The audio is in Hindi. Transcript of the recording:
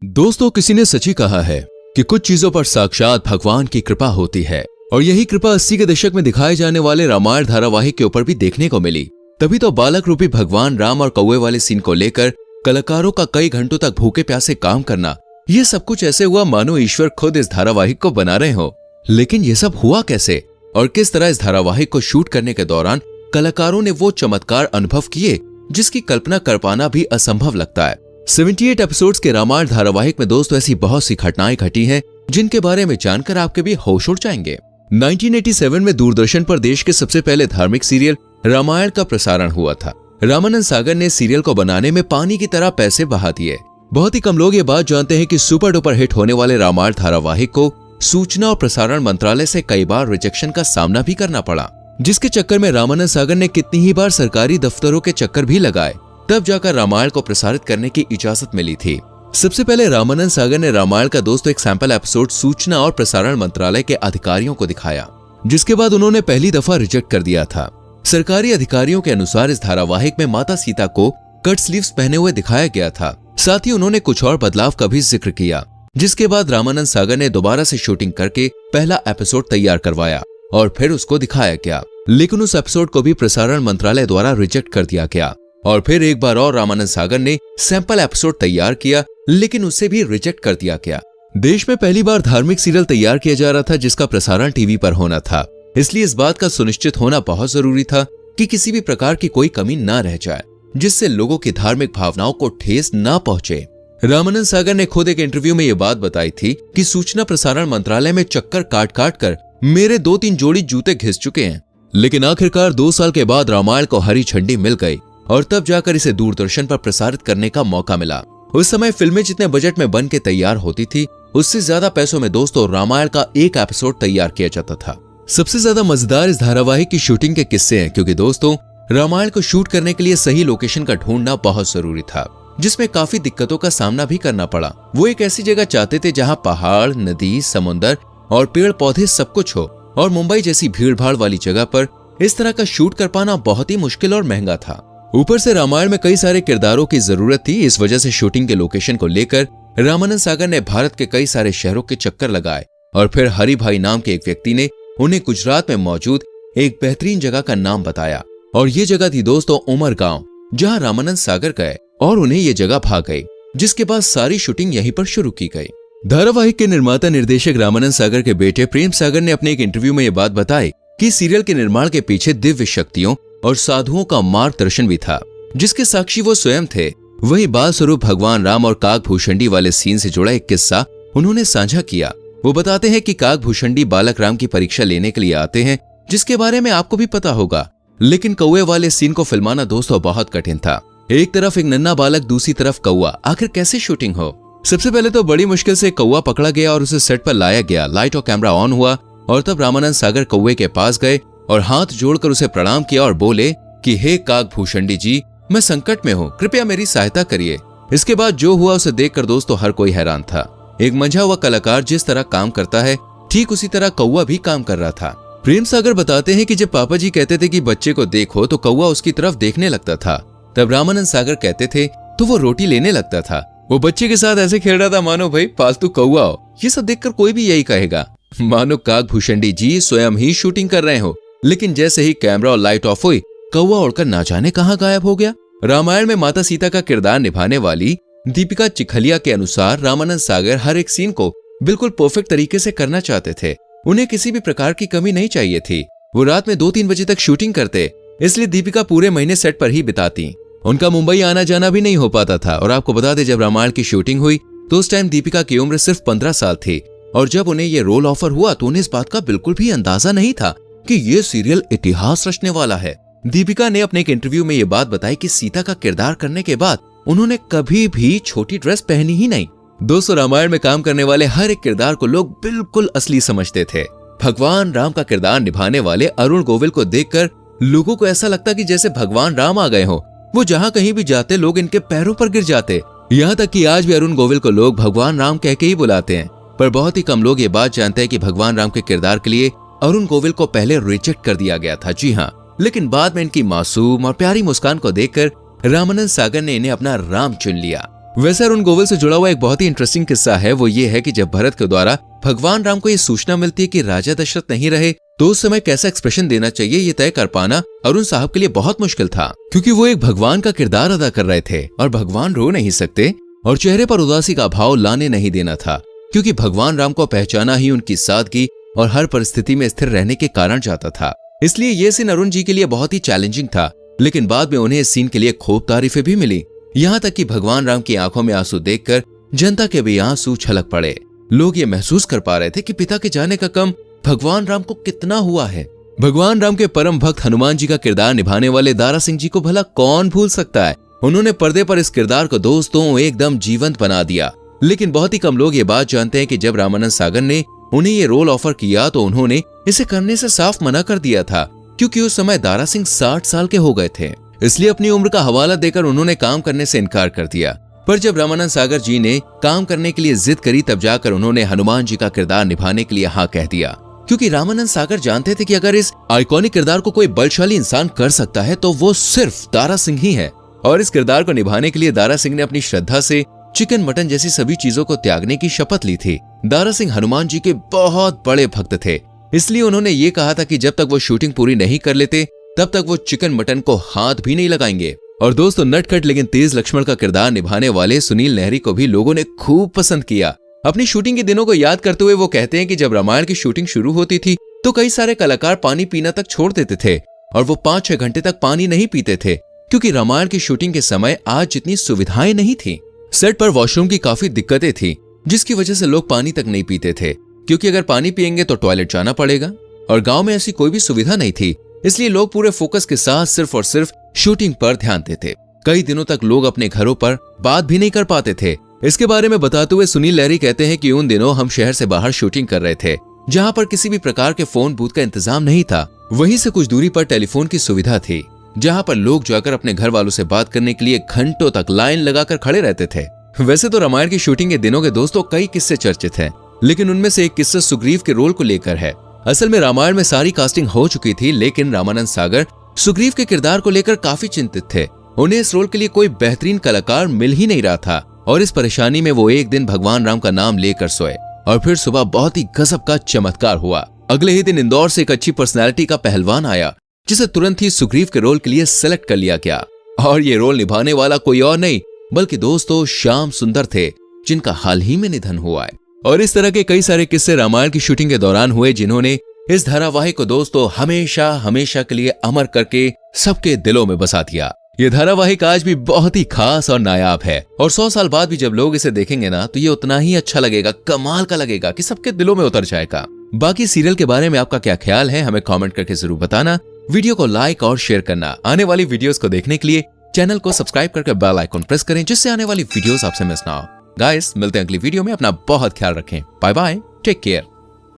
दोस्तों, किसी ने सच ही कहा है कि कुछ चीजों पर साक्षात भगवान की कृपा होती है और यही कृपा 80 के दशक में दिखाए जाने वाले रामायण धारावाहिक के ऊपर भी देखने को मिली। तभी तो बालक रूपी भगवान राम और कौवे वाले सीन को लेकर कलाकारों का कई घंटों तक भूखे प्यासे काम करना, ये सब कुछ ऐसे हुआ मानो ईश्वर खुद इस धारावाहिक को बना रहे हो। लेकिन ये सब हुआ कैसे और किस तरह इस धारावाहिक को शूट करने के दौरान कलाकारों ने वो चमत्कार अनुभव किए जिसकी कल्पना कर पाना भी असंभव लगता है। 78 एपिसोड्स के रामायण धारावाहिक में दोस्तों ऐसी बहुत सी घटनाएं घटी हैं जिनके बारे में जानकर आपके भी होश उड़ जाएंगे। 1987 में दूरदर्शन पर देश के सबसे पहले धार्मिक सीरियल रामायण का प्रसारण हुआ था। रामानंद सागर ने सीरियल को बनाने में पानी की तरह पैसे बहा दिए। बहुत ही कम लोग ये बात जानते हैं कि सुपर डुपर हिट होने वाले रामायण धारावाहिक को सूचना और प्रसारण मंत्रालय से कई बार रिजेक्शन का सामना भी करना पड़ा, जिसके चक्कर में रामानंद सागर ने कितनी ही बार सरकारी दफ्तरों के चक्कर भी लगाए, तब जाकर रामायण को प्रसारित करने की इजाजत मिली थी। सबसे पहले रामानंद सागर ने रामायण का दोस्तों एक सैंपल एपिसोड सूचना और प्रसारण मंत्रालय के अधिकारियों को दिखाया, जिसके बाद उन्होंने पहली दफा रिजेक्ट कर दिया था। सरकारी अधिकारियों के अनुसार इस धारावाहिक में माता सीता को कट स्लीव्स पहने हुए दिखाया गया था। साथ ही उन्होंने कुछ और बदलाव का भी जिक्र किया, जिसके बाद रामानंद सागर ने दोबारा से शूटिंग करके पहला एपिसोड तैयार करवाया और फिर उसको दिखाया गया। लेकिन उस एपिसोड को भी प्रसारण मंत्रालय द्वारा रिजेक्ट कर दिया गया और फिर एक बार और रामानंद सागर ने सैंपल एपिसोड तैयार किया, लेकिन उसे भी रिजेक्ट कर दिया गया। देश में पहली बार धार्मिक सीरियल तैयार किया जा रहा था जिसका प्रसारण टीवी पर होना था, इसलिए इस बात का सुनिश्चित होना बहुत जरूरी था कि किसी भी प्रकार की कोई कमी न रह जाए जिससे लोगों की धार्मिक भावनाओं को ठेस न पहुंचे। रामानंद सागर ने खुद एक इंटरव्यू में ये बात बताई थी कि सूचना प्रसारण मंत्रालय में चक्कर काट काट कर मेरे 2-3 जोड़ी जूते घिस चुके हैं, लेकिन आखिरकार 2 साल के बाद रामायण को हरी झंडी मिल गई और तब जाकर इसे दूरदर्शन पर प्रसारित करने का मौका मिला। उस समय फिल्में जितने बजट में बन के तैयार होती थी, उससे ज्यादा पैसों में दोस्तों रामायण का एक एपिसोड तैयार किया जाता था। सबसे ज्यादा मजेदार इस धारावाहिक की शूटिंग के किस्से हैं, क्योंकि दोस्तों रामायण को शूट करने के लिए सही लोकेशन का ढूंढना बहुत जरूरी था, जिसमें काफी दिक्कतों का सामना भी करना पड़ा। वो एक ऐसी जगह चाहते थे जहां पहाड़, नदी, समुद्र और पेड़ पौधे सब कुछ हो, और मुंबई जैसी भीड़ भाड़ वाली जगह पर इस तरह का शूट कर पाना बहुत ही मुश्किल और महंगा था। ऊपर से रामायण में कई सारे किरदारों की जरूरत थी। इस वजह से शूटिंग के लोकेशन को लेकर रामानंद सागर ने भारत के कई सारे शहरों के चक्कर लगाए और फिर हरि भाई नाम के एक व्यक्ति ने उन्हें गुजरात में मौजूद एक बेहतरीन जगह का नाम बताया, और ये जगह थी दोस्तों उमरगांव, जहां रामानंद सागर गए और उन्हें ये जगह भा गई, जिसके बाद सारी शूटिंग यहीं पर शुरू की गई। धारावाहिक के निर्माता निर्देशक रामानंद सागर के बेटे प्रेम सागर ने अपने एक इंटरव्यू में ये बात बताई कि सीरियल के निर्माण के पीछे दिव्य शक्तियों और साधुओं का मार्गदर्शन भी था, जिसके साक्षी वो स्वयं थे। वही बाल स्वरूप भगवान राम और काकभूषणी वाले सीन से जुड़ा एक किस्सा उन्होंने साझा किया। वो बताते हैं कि काकभूषणी बालक राम की परीक्षा लेने के लिए आते हैं, जिसके बारे में आपको भी पता होगा, लेकिन कौवे वाले सीन को फिल्माना दोस्तों बहुत कठिन था। एक तरफ एक नन्हा बालक, दूसरी तरफ कौवा, आखिर कैसे शूटिंग हो? सबसे पहले तो बड़ी मुश्किल से कौवा पकड़ा गया और उसे सेट पर लाया गया। लाइट और कैमरा ऑन हुआ और तब रामानंद सागर कौवे के पास गए और हाथ जोड़कर उसे प्रणाम किया और बोले कि हे काकभूषणी जी, मैं संकट में हूँ, कृपया मेरी सहायता करिए। इसके बाद जो हुआ उसे देखकर दोस्तों हर कोई हैरान था। एक मंझा हुआ कलाकार जिस तरह काम करता है, ठीक उसी तरह कौवा भी काम कर रहा था। प्रेम सागर बताते हैं कि जब पापा जी कहते थे कि बच्चे को देखो तो कौवा उसकी तरफ देखने लगता था, तब रामानंद सागर कहते थे तो वो रोटी लेने लगता था। वो बच्चे के साथ ऐसे खेल रहा था मानो भाई पालतू कौवा हो। ये सब देखकर कोई भी यही कहेगा, मानो काकभूषणी जी स्वयं ही शूटिंग कर रहे हो। लेकिन जैसे ही कैमरा और लाइट ऑफ हुई, कौवा उड़कर ना जाने कहां गायब हो गया। रामायण में माता सीता का किरदार निभाने वाली दीपिका चिखलिया के अनुसार रामानंद सागर हर एक सीन को बिल्कुल परफेक्ट तरीके से करना चाहते थे। उन्हें किसी भी प्रकार की कमी नहीं चाहिए थी। वो रात में 2-3 बजे तक शूटिंग करते, इसलिए दीपिका पूरे महीने सेट पर ही बिताती। उनका मुंबई आना जाना भी नहीं हो पाता था। और आपको बता दें, जब रामायण की शूटिंग हुई तो उस टाइम दीपिका की उम्र सिर्फ 15 साल थी, और जब उन्हें ये रोल ऑफर हुआ तो उन्हें इस बात का बिल्कुल भी अंदाजा नहीं था कि ये सीरियल इतिहास रचने वाला है। दीपिका ने अपने एक इंटरव्यू में ये बात बताई कि सीता का किरदार करने के बाद उन्होंने कभी भी छोटी ड्रेस पहनी ही नहीं। दोस्तों, रामायण में काम करने वाले हर एक किरदार को लोग बिल्कुल असली समझते थे। भगवान राम का किरदार निभाने वाले अरुण गोविल को देखकर लोगों को ऐसा लगता कि जैसे भगवान राम आ गए हो। वो जहाँ कहीं भी जाते लोग इनके पैरों पर गिर जाते। यहाँ तक कि आज भी अरुण गोविल को लोग भगवान राम कह के ही बुलाते हैं। पर बहुत ही कम लोग ये बात जानते हैं कि भगवान राम के किरदार के लिए अरुण गोविल को पहले रिजेक्ट कर दिया गया था। जी हाँ, लेकिन बाद में इनकी मासूम और प्यारी मुस्कान को देखकर रामानंद सागर ने इन्हें अपना राम चुन लिया। वैसे अरुण गोविल से जुड़ा हुआ एक बहुत ही इंटरेस्टिंग किस्सा है, वो ये है कि जब भरत के द्वारा भगवान राम को ये सूचना मिलती है कि राजा दशरथ नहीं रहे, तो उस समय कैसा एक्सप्रेशन देना चाहिए ये तय कर पाना अरुण साहब के लिए बहुत मुश्किल था, क्योंकि वो एक भगवान का किरदार अदा कर रहे थे और भगवान रो नहीं सकते और चेहरे पर उदासी का भाव लाने नहीं देना था, क्योंकि भगवान राम को पहचाना ही उनकी सादगी और हर परिस्थिति में स्थिर रहने के कारण जाता था। इसलिए ये सीन अरुण जी के लिए बहुत ही चैलेंजिंग था, लेकिन बाद में उन्हें इस सीन के लिए खूब तारीफें भी मिली। यहाँ तक कि भगवान राम की आंखों में आंसू देखकर जनता के भी आंसू छलक पड़े। लोग ये महसूस कर पा रहे थे कि पिता के जाने का गम भगवान राम को कितना हुआ है। भगवान राम के परम भक्त हनुमान जी का किरदार निभाने वाले दारा सिंह जी को भला कौन भूल सकता है। उन्होंने पर्दे पर इस किरदार को दोस्तों एकदम जीवंत बना दिया। लेकिन बहुत ही कम लोग ये बात जानते हैं कि जब रामानंद सागर ने उन्हें ये रोल ऑफर किया तो उन्होंने इसे करने से साफ मना कर दिया था, क्योंकि उस समय दारा सिंह 60 साल के हो गए थे। इसलिए अपनी उम्र का हवाला देकर उन्होंने काम करने से इनकार कर दिया। पर जब रामानंद सागर जी ने काम करने के लिए जिद करी, तब जाकर उन्होंने हनुमान जी का किरदार निभाने के लिए हाँ कह दिया, क्योंकि रामानंद सागर जानते थे कि अगर इस आइकॉनिक किरदार को कोई बलशाली इंसान कर सकता है तो वो सिर्फ दारा सिंह ही है। और इस किरदार को निभाने के लिए दारा सिंह ने अपनी श्रद्धा से चिकन मटन जैसी सभी चीजों को त्यागने की शपथ ली थी। दारा सिंह हनुमान जी के बहुत बड़े भक्त थे, इसलिए उन्होंने ये कहा था कि जब तक वो शूटिंग पूरी नहीं कर लेते तब तक वो चिकन मटन को हाथ भी नहीं लगाएंगे। और दोस्तों, नटखट लेकिन तेज लक्ष्मण का किरदार निभाने वाले सुनील नेहरी को भी लोगों ने खूब पसंद किया। अपनी शूटिंग के दिनों को याद करते हुए वो कहते हैं कि जब रामायण की शूटिंग शुरू होती थी तो कई सारे कलाकार पानी पीना तक छोड़ देते थे और वो 5-6 घंटे तक पानी नहीं पीते थे, क्योंकि रामायण की शूटिंग के समय आज जितनी सुविधाएं नहीं थी। सेट पर वॉशरूम की काफी दिक्कतें थी, जिसकी वजह से लोग पानी तक नहीं पीते थे, क्योंकि अगर पानी पिएंगे तो टॉयलेट जाना पड़ेगा और गांव में ऐसी कोई भी सुविधा नहीं थी। इसलिए लोग पूरे फोकस के साथ सिर्फ और सिर्फ शूटिंग पर ध्यान देते। कई दिनों तक लोग अपने घरों पर बात भी नहीं कर पाते थे। इसके बारे में बताते हुए सुनील लहरी कहते हैं कि उन दिनों हम शहर से बाहर शूटिंग कर रहे थे, जहां पर किसी भी प्रकार के फोन बूथ का इंतजाम नहीं था। वहीं से कुछ दूरी पर टेलीफोन की सुविधा थी, जहां पर लोग जाकर अपने घर वालों से बात करने के लिए घंटों तक लाइन लगाकर खड़े रहते थे। वैसे तो रामायण की शूटिंग के दिनों के दोस्तों कई किस्से चर्चित हैं, लेकिन उनमें से एक किस्सा सुग्रीव के रोल को लेकर है। असल में रामायण में सारी कास्टिंग हो चुकी थी, लेकिन रामानंद सागर सुग्रीव के किरदार को लेकर काफी चिंतित थे। उन्हें इस रोल के लिए कोई बेहतरीन कलाकार मिल ही नहीं रहा था और इस परेशानी में वो एक दिन भगवान राम का नाम लेकर सोए और फिर सुबह बहुत ही गजब का चमत्कार हुआ। अगले ही दिन इंदौर से एक अच्छी पर्सनैलिटी का पहलवान आया, जिसे तुरंत ही सुग्रीव के रोल के लिए सेलेक्ट कर लिया गया। और ये रोल निभाने वाला कोई और नहीं बल्कि दोस्तों श्याम सुंदर थे, जिनका हाल ही में निधन हुआ है। और इस तरह के कई सारे किस्से रामायण की शूटिंग के दौरान हुए, जिन्होंने इस धारावाहिक को दोस्तों हमेशा हमेशा के लिए अमर करके सबके दिलों में बसा दिया। ये धारावाहिक आज भी बहुत ही खास और नायाब है और 100 साल बाद भी जब लोग इसे देखेंगे ना तो ये उतना ही अच्छा लगेगा, कमाल का लगेगा कि सबके दिलों में उतर जाएगा। बाकी सीरियल के बारे में आपका क्या ख्याल है, हमें कमेंट करके जरूर बताना। वीडियो को लाइक और शेयर करना। आने वाली वीडियोस को देखने के लिए चैनल को सब्सक्राइब करके बेल आइकन प्रेस करें, जिससे आने वाली वीडियोस आपसे मिस ना हो। गाइस, मिलते हैं अगली वीडियो में। अपना बहुत ख्याल रखें। Bye bye, take care.